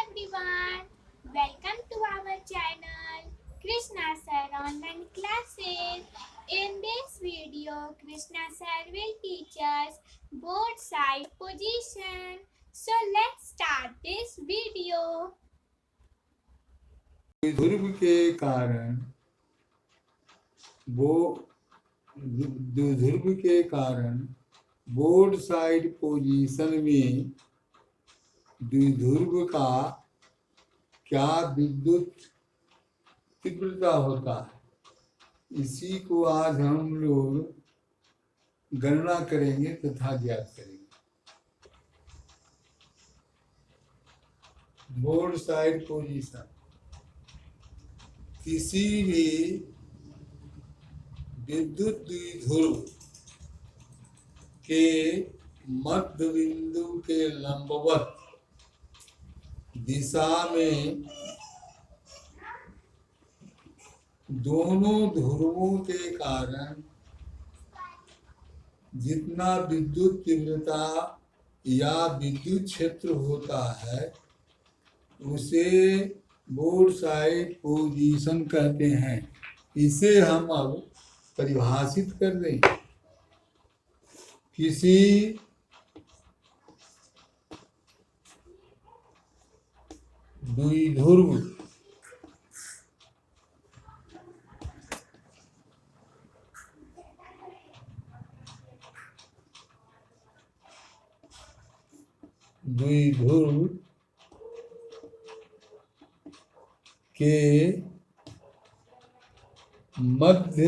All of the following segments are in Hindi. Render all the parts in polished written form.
everyone, welcome to our channel Krishna Sir Online Classes. In this video, Krishna Sir will teach us both side position. So let's start this video. ध्रुव के कारण ध्रुव के कारण बोर्ड साइड पोजीशन में द्विध्रुव का क्या विद्युत तीव्रता होता है, इसी को आज हम लोग गणना करेंगे तथा ज्ञात करेंगे। बोर्ड साइड पोजीशन किसी भी विद्युत द्विध्रुव के मध्य बिंदु के लंबवत दिशा में दोनों ध्रुवों के कारण जितना विद्युत तीव्रता या विद्युत क्षेत्र होता है उसे बोर्ड साइड पोजीशन कहते हैं। इसे हम अब परिभाषित कर दें। किसी द्विध्रुव के मध्य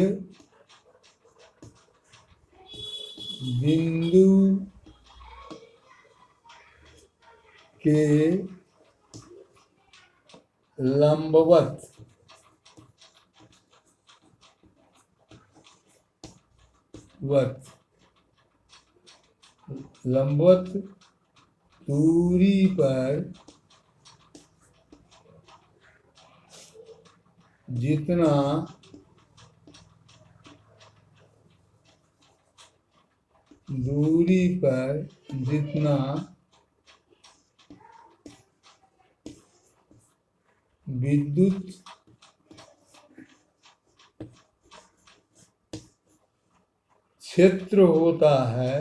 बिंदु के लंबवत दूरी पर जितना विद्युत क्षेत्र होता है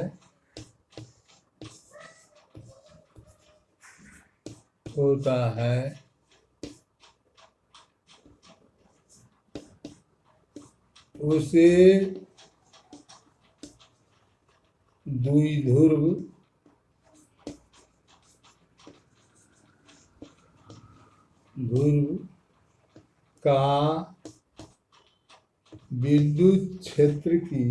उसे द्विध्रुव का विद्युत क्षेत्र की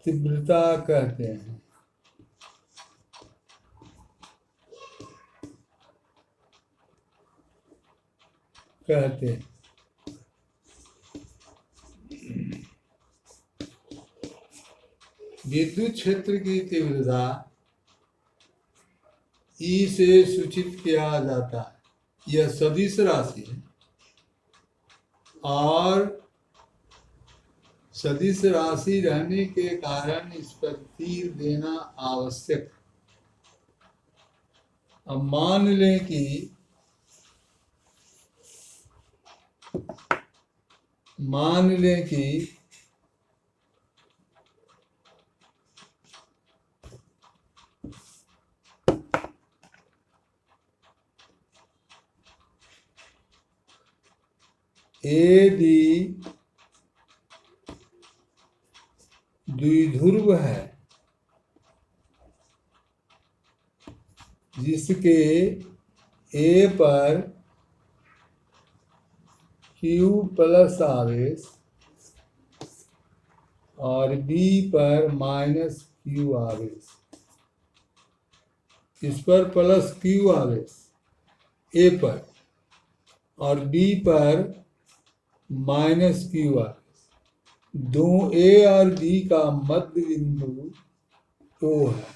तीव्रता कहते हैं। विद्युत क्षेत्र की तीव्रता E से सूचित किया जाता है। यह सदिश राशि है और सदिश राशि रहने के कारण इस पर तीर देना आवश्यक। अब मान लें कि यदि द्विध्रुव है जिसके A पर Q प्लस आवेश और B पर माइनस Q आवेश, इस पर प्लस Q आवेश A पर और B पर माइनस Q आवेश, दो A और B का मध्य बिंदु O है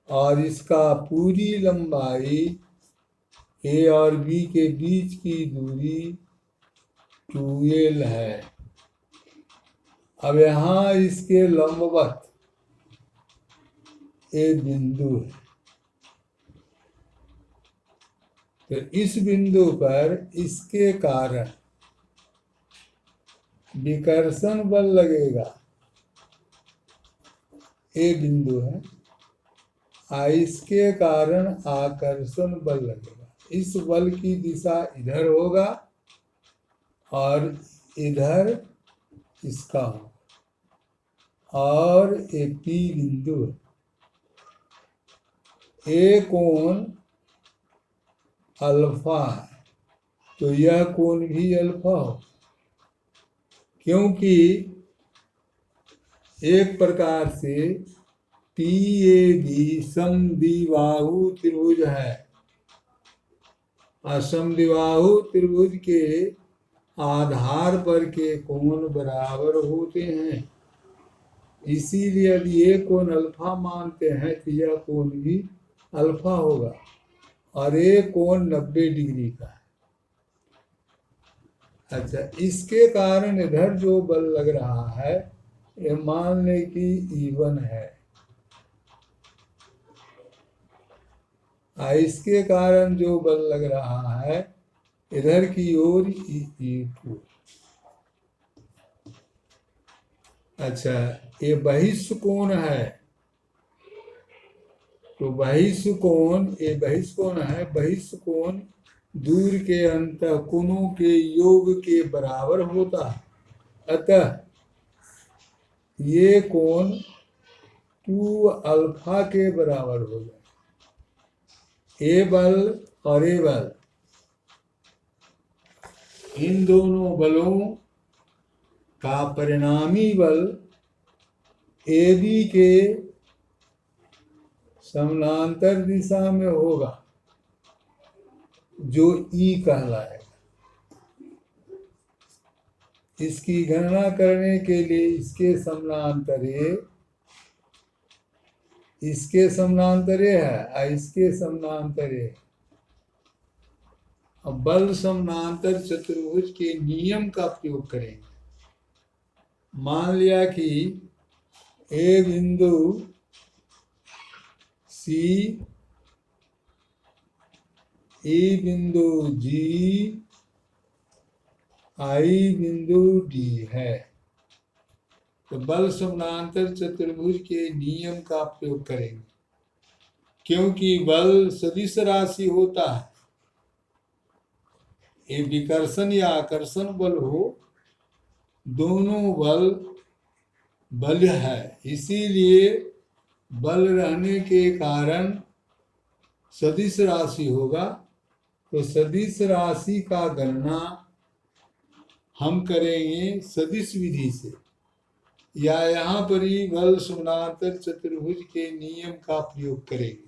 और इसका पूरी लंबाई A और B के बीच की दूरी 2L है। अब यहाँ इसके लंबवत ए बिंदु है। तो इस बिंदु पर इसके कारण विकर्षण बल लगेगा, ए बिंदु है, इसके कारण आकर्षण बल लगेगा। इस बल की दिशा इधर होगा और इधर इसका होगा, और ये पी बिंदु है। ए कोण अल्फा है, तो यह कोण भी अल्फा हो, क्योंकि एक प्रकार से PAB समद्विबाहु त्रिभुज है, और समद्विबाहु त्रिभुज के आधार पर के कोण बराबर होते हैं। इसीलिए यदि ये कोण अल्फा मानते हैं तो यह कोण भी अल्फा होगा, और ये कोण 90 डिग्री का है। अच्छा, इसके कारण इधर जो बल लग रहा है ये मान ले कि E1 है, इसके कारण जो बल लग रहा है इधर की ओर E2। अच्छा, ये बहिष्ठ कोण है, तो बहिष्ठ कोण, ये बहिष्ठ कोण है, बहिष्ठ कोण दूर के अंतःकोणों के योग के बराबर होता है। अतः ये कोण 2 अल्फा के बराबर हो जाए। ए बल और ए बल, इन दोनों बलों का परिणामी बल AB के समानांतर दिशा में होगा, जो E कहलाएगा। इसकी गणना करने के लिए इसके समानांतर इसके समानांतर है, इसके समानांतर है। अब बल समानांतर चतुर्भुज के नियम का प्रयोग करेंगे। मान लिया कि ए बिंदु C, E बिंदु G, I बिंदु D है, तो बल समानांतर चतुर्भुज के नियम का प्रयोग करेंगे। क्योंकि बल सदिश राशि होता है, ये विकर्षण या आकर्षण बल हो, दोनों बल है, इसीलिए बल रहने के कारण सदिश राशि होगा। तो सदिश राशि का गणना हम करेंगे सदिश विधि से, या यहाँ पर ही बल समानांतर चतुर्भुज के नियम का प्रयोग करेंगे।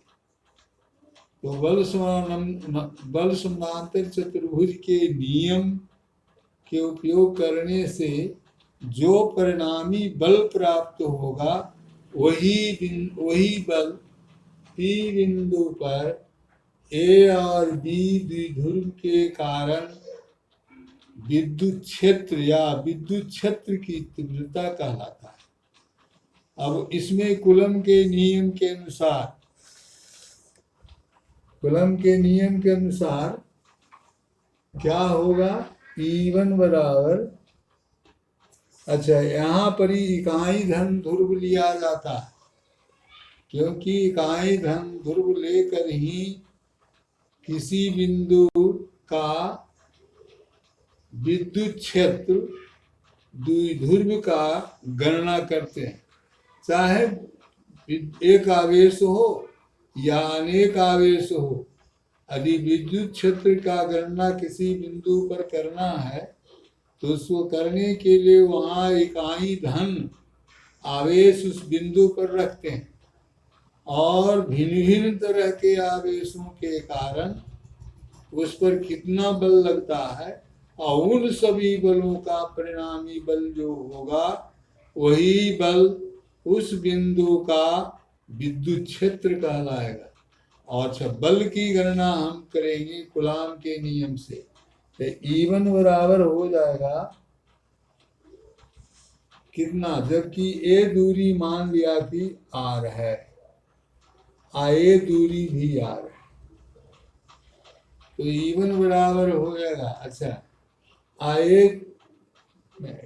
तो बल समानांतर चतुर्भुज के नियम के उपयोग करने से जो परिणामी बल प्राप्त होगा वही बल P बिंदु पर A और B द्विध्रुव के कारण विद्युत क्षेत्र या विद्युत क्षेत्र की तीव्रता कहलाता है। अब इसमें कूलम के नियम के अनुसार क्या होगा, E1 बराबर, अच्छा यहाँ पर ही इकाई धन ध्रुव लिया जाता है, क्योंकि इकाई धन ध्रुव लेकर ही किसी बिंदु का विद्युत क्षेत्र द्विध्रुव का गणना करते हैं। चाहे एक आवेश हो या अनेक आवेश हो, यदि विद्युत क्षेत्र का गणना किसी बिंदु पर करना है तो उसको करने के लिए वहाँ इकाई धन आवेश उस बिंदु पर रखते हैं, और भिन्न भिन्न तरह के आवेशों के कारण उस पर कितना बल लगता है, और उन सभी बलों का परिणामी बल जो होगा वही बल उस बिंदु का विद्युत क्षेत्र कहलाएगा। और अच्छा, बल की गणना हम करेंगे कूलॉम के नियम से, तो E1 बराबर हो जाएगा कितना, जबकि ए दूरी मान लिया कि R है, ए दूरी भी आर है, तो E1 बराबर हो जाएगा। अच्छा,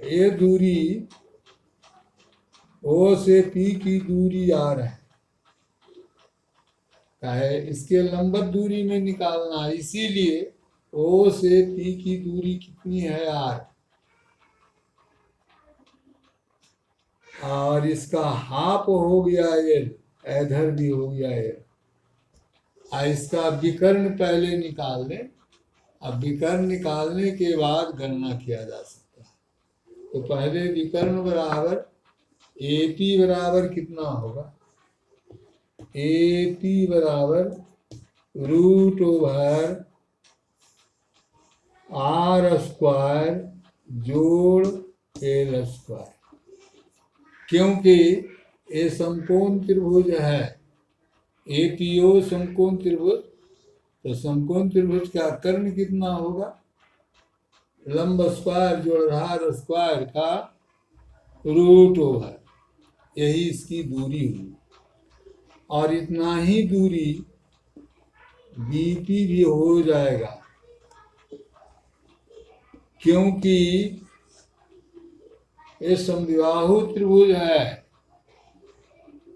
ए दूरी O से P की दूरी आर है, इसके लंबवत दूरी में निकालना है, इसीलिए O से P की दूरी कितनी है, आर, और इसका हाफ हो गया एल, इधर भी हो गया एल। इसका विकर्ण पहले निकाल लें, अब विकर्ण निकालने के बाद गणना किया जा सकता है। तो पहले विकर्ण बराबर AP बराबर कितना होगा, AP बराबर √/r² जोड़ L², क्योंकि ये समकोण त्रिभुज है, APO समकोण त्रिभुज, तो समकोण त्रिभुज का कर्ण कितना होगा, लंब स्क्वायर जोड़ आधार स्क्वायर का √/, यही इसकी दूरी हुई। और इतना ही दूरी BP भी हो जाएगा, क्योंकि ये समद्विबाहु त्रिभुज है,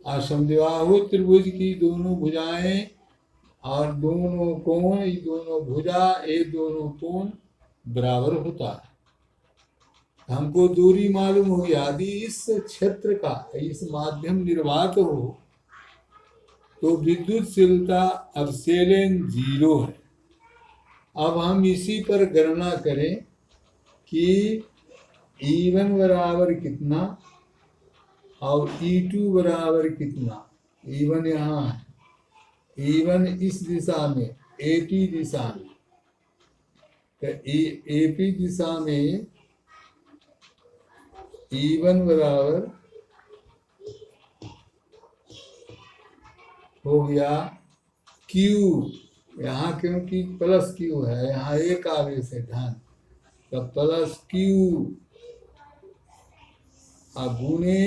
और समद्विबाहु त्रिभुज की दोनों भुजाएं और दोनों कोण, ये दोनों भुजा, ये दोनों कोण बराबर होता है। हमको दूरी मालूम हो गया। यदि इस क्षेत्र का, इस माध्यम निर्वात हो तो विद्युतशीलता अवसेलन 0 है। अब हम इसी पर गणना करें कि E1 बराबर कितना और E2 बराबर कितना। E1 यहाँ है, E1 इस दिशा में, AP दिशा में, तो AP दिशा में E1 बराबर हो गया Q, यहाँ क्योंकि प्लस Q है, यहाँ एक आवेश है धन, तो प्लस Q गुणे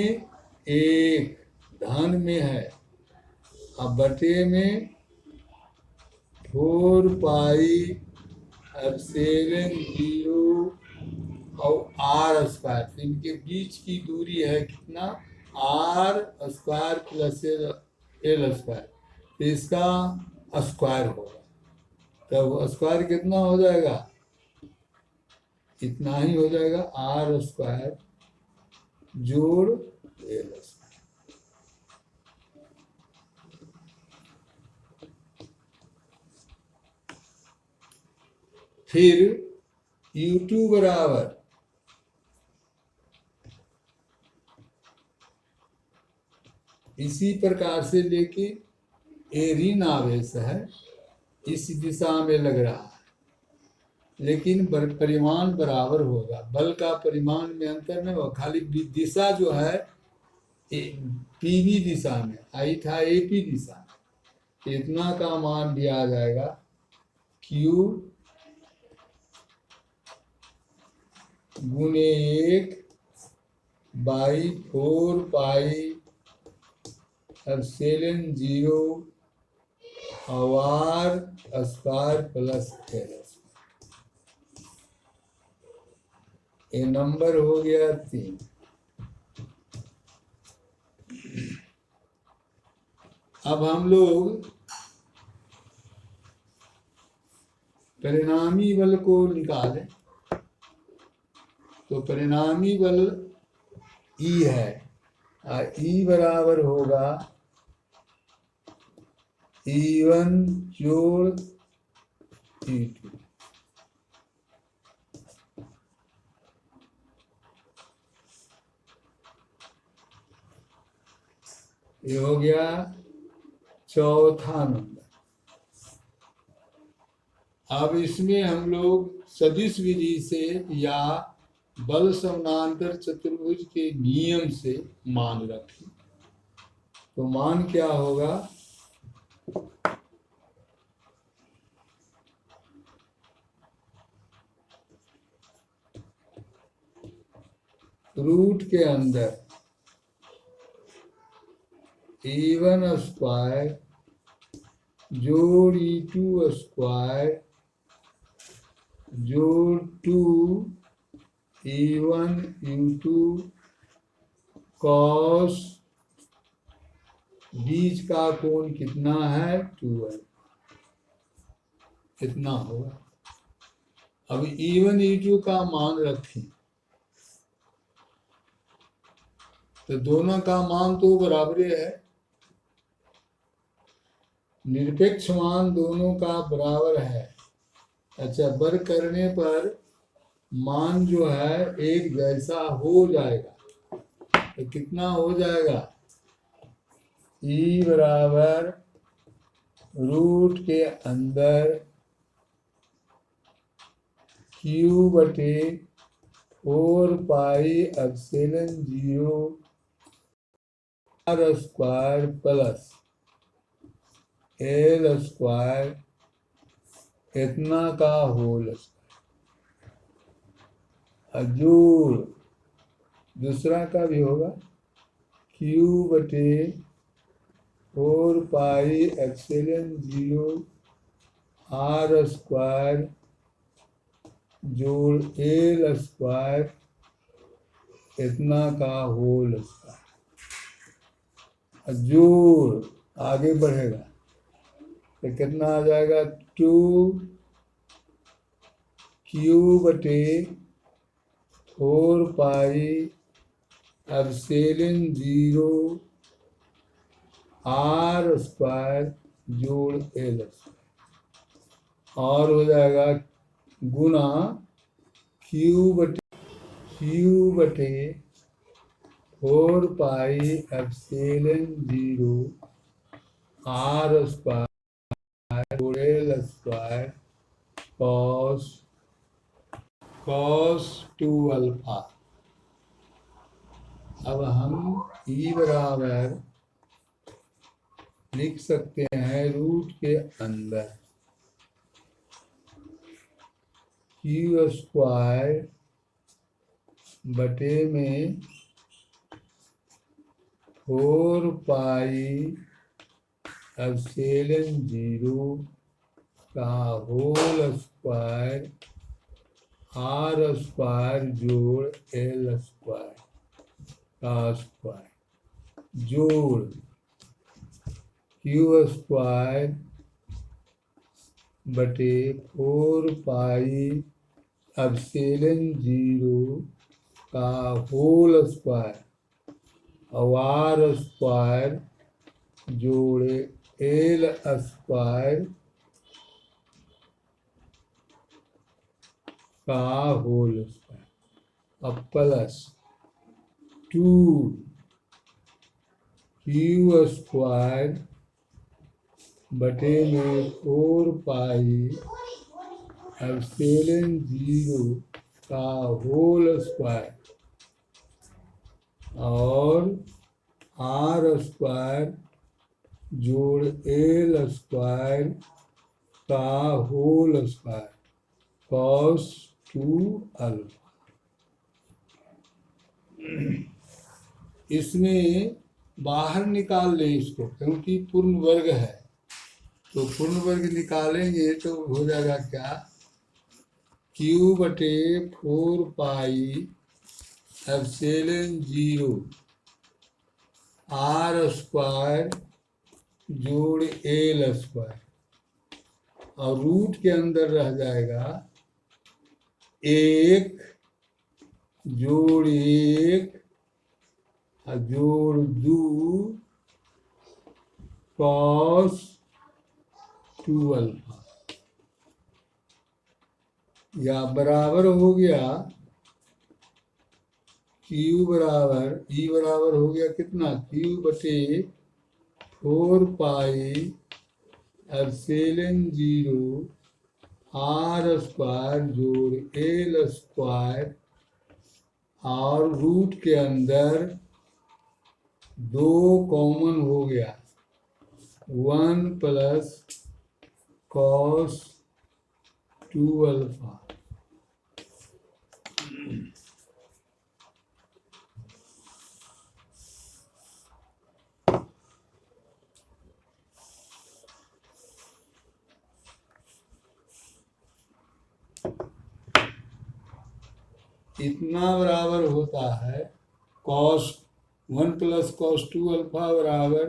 1 धन में है, अब बटे में 4πε0 और r², इनके बीच की दूरी है कितना, r² + L², तो इसका स्क्वायर होगा, तब स्क्वायर कितना हो जाएगा, इतना ही हो जाएगा, r² जोड़ L²। फिर U2 बराबर इसी प्रकार से लेके ये ऋण आवेश है, इस दिशा में लग रहा है, लेकिन परिमाण बराबर होगा, बल का परिमाण में अंतर नहीं होगा, खाली दिशा जो है PB दिशा में आई था, AP दिशा में, इतना का मान दिया जाएगा Q गुणे 1/4πε0 और r² + L²। ये नंबर हो गया 3। अब हम लोग परिणामी बल को निकालें, तो परिणामी बल E है, E बराबर होगा E1 जोड़ E2। ये हो गया चौथा नंबर। अब इसमें हम लोग सदिश विधि से या बल समानांतर चतुर्भुज के नियम से मान रखें, तो मान क्या होगा, रूट के अंदर E1² जोड़ E2 स्क्वायर जोड़ 2 E1 U2 कॉस बीच का कोण कितना है 2l, इतना होगा। अब E1 E2 का मान रखें तो दोनों का मान तो बराबर है, निरपेक्ष मान दोनों का बराबर है। अच्छा, वर्ग करने पर मान जो है एक जैसा हो जाएगा, तो कितना हो जाएगा E बराबर रूट के अंदर Q बटे 4 pi epsilon 0 R square plus L square इतना का होल स्क्वायर। जोड़ दूसरा का भी होगा Q बटे 4 पाई एप्सिलॉन 0 R स्क्वायर जोड़ L स्क्वायर इतना का होल स्क्वायर। जोड़ आगे बढ़ेगा तो कितना आ जाएगा 2Q बटे 4 पाई एप्सिलॉन 0 R स्क्वायर जोड़ L स्क्वायर, और हो जाएगा गुना Q बटे 4 पाई एप्सिलॉन 0 R स्क्वायर जोड़ L स्क्वायर कॉस 2 अल्फा। अब हम E बराबर लिख सकते हैं रूट के अंदर Q स्क्वायर बटे में 4 पाई एप्सिलॉन 0 का होल स्क्वायर R स्क्वायर जोड़ L स्क्वायर का स्क्वायर जोड़ Q स्क्वायर बटे 4 पाई एप्सिलॉन 0 का होल स्क्वायर और R स्क्वायर जोड़े L स्क्वायर का होल स्क्वायर। अब प्लस 2Q स्क्वायर बटे में 4 पाई एप्सिलॉन 0 का होल स्क्वायर और R स्क्वायर जोड़ L स्क्वायर का होल स्क्वायर कॉस 2 अल्फा। इसमें बाहर निकाल लें इसको, क्योंकि पूर्ण वर्ग है, तो पूर्ण वर्ग निकालेंगे तो हो जाएगा क्या Q बटे 4 पाई एप्सिलॉन 0 R स्क्वायर जोड़ L स्क्वायर, और रूट के अंदर रह जाएगा 1 जोड़ 1 जोड़ 2 कॉस 2 अल्फा, या बराबर हो गया Q बराबर E बराबर हो गया कितना Q बटे 4 पाई एप्सिलॉन 0 R स्क्वायर जोड़ L स्क्वायर, और रूट के अंदर 2 कॉमन हो गया 1 प्लस कॉस 2 अल्फा। इतना बराबर होता है cos 1 + cos 2 अल्फा बराबर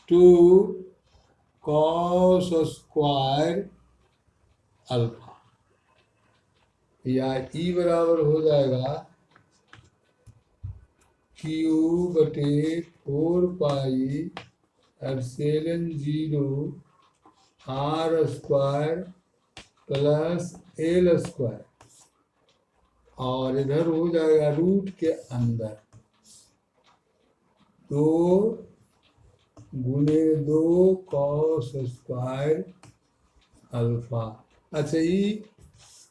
2 cos स्क्वायर अल्फा, या ई बराबर हो जाएगा Q/4πε0 R square plus L square, और इधर हो जाएगा रूट के अंदर 2 गुने 2 cos स्क्वायर अल्फा। अच्छा, ये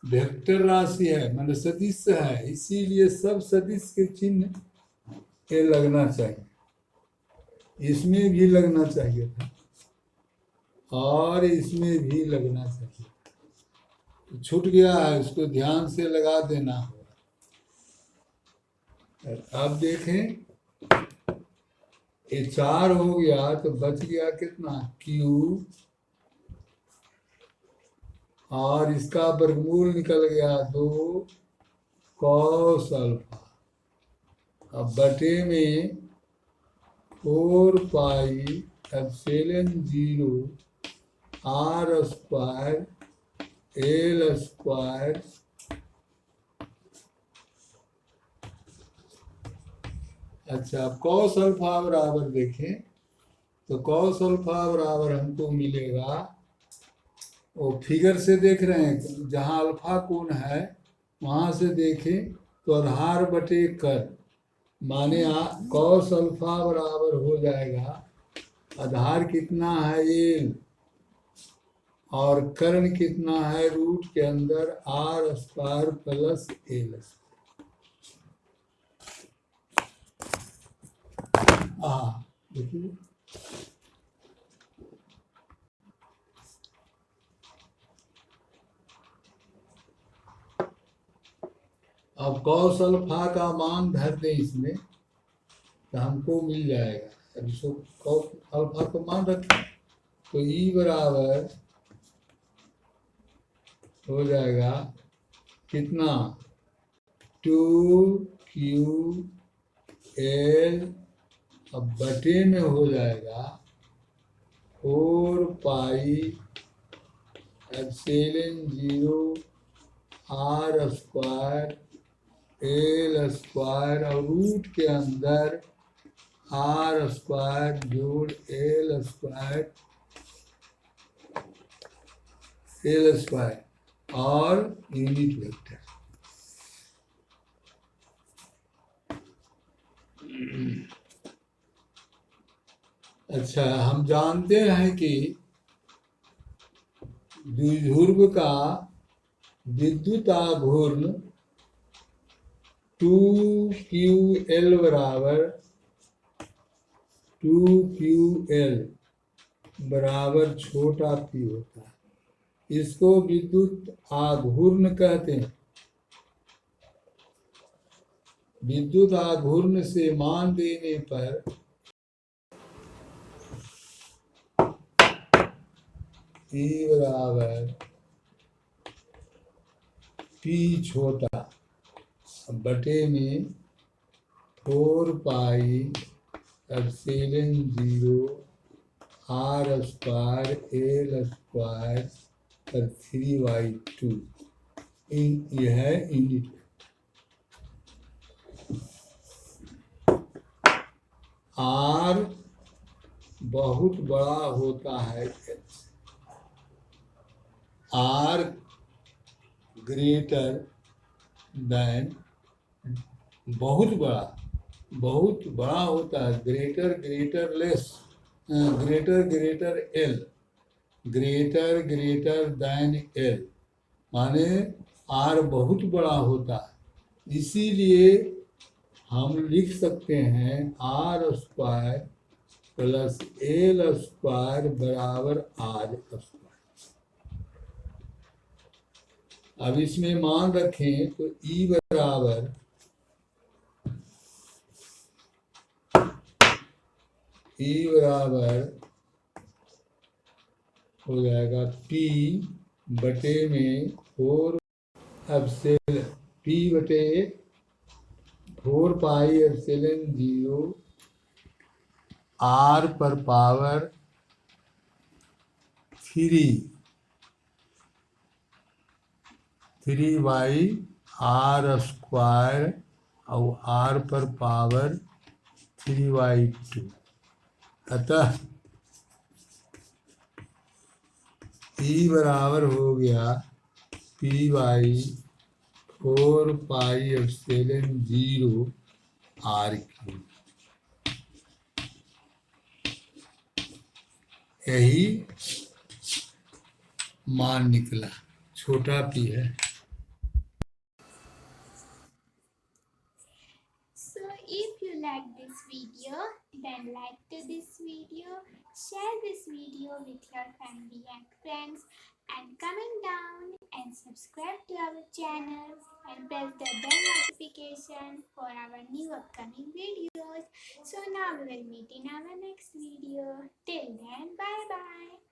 वेक्टर राशि है, मतलब सदिश है, इसीलिए सब सदिश के चिन्ह ये लगना चाहिए, इसमें भी लगना चाहिए था और इसमें भी लगना चाहिए, छूट गया है, उसको ध्यान से लगा देना होगा। अब देखें, ये 4 हो गया तो बच गया कितना, Q, और इसका वर्गमूल निकल गया 2 cos अल्फा, अब बटे में 4πε0 R स्क्वायर L स्क्वायर। अच्छा, अब cos अल्फा बराबर देखें तो cos अल्फा बराबर हमको मिलेगा, वो फिगर से देख रहे हैं, जहाँ अल्फा कोण है वहाँ से देखें तो आधार बटे कर, माने cos अल्फा बराबर हो जाएगा, आधार कितना है L और कर्ण कितना है रूट के अंदर R स्क्वायर प्लस L। देखिए, अब cos अल्फा का मान धर दें इसमें तो हमको मिल जाएगा, अब इसको cos अल्फा को मान रखें तो E बराबर हो जाएगा कितना, 2QL, अब बटे में हो जाएगा 4πε0 R स्क्वायर L स्क्वायर, और रूट के अंदर R स्क्वायर जोड़ L स्क्वायर और यूनिट वेक्टर। अच्छा, हम जानते हैं कि द्विध्रुव का विद्युत आघूर्ण 2QL बराबर 2QL बराबर छोटा p होता है, इसको विद्युत आघूर्ण कहते हैं। विद्युत आघूर्ण से मान देने पर E बराबर P छोटा बटे में 4πε0 R स्क्वायर L स्क्वायर पर 3/2, यह है यूनिट। R बहुत बड़ा होता है, R ग्रेटर देन, बहुत बड़ा होता है, greater less, greater L, greater than L, माने R बहुत बड़ा होता है, इसीलिए हम लिख सकते हैं R square plus L square बराबर R स्क्वायर। अब इसमें मान रखें तो E बराबर हो जाएगा P बटे में 4 अब से P बटे 4 पाई एप्सिलॉन 0 R पर पावर 3 बाई R स्क्वायर और R पर पावर 3/2। अतः E बराबर हो गया P by 4 pi epsilon 0 R3। यही मान निकला, छोटा p है। So if you like this video, then like to this video, share this video with your family and friends, and comment down and subscribe to our channel and press the bell notification for our new upcoming videos. So now we will meet in our next video. Till then, bye bye.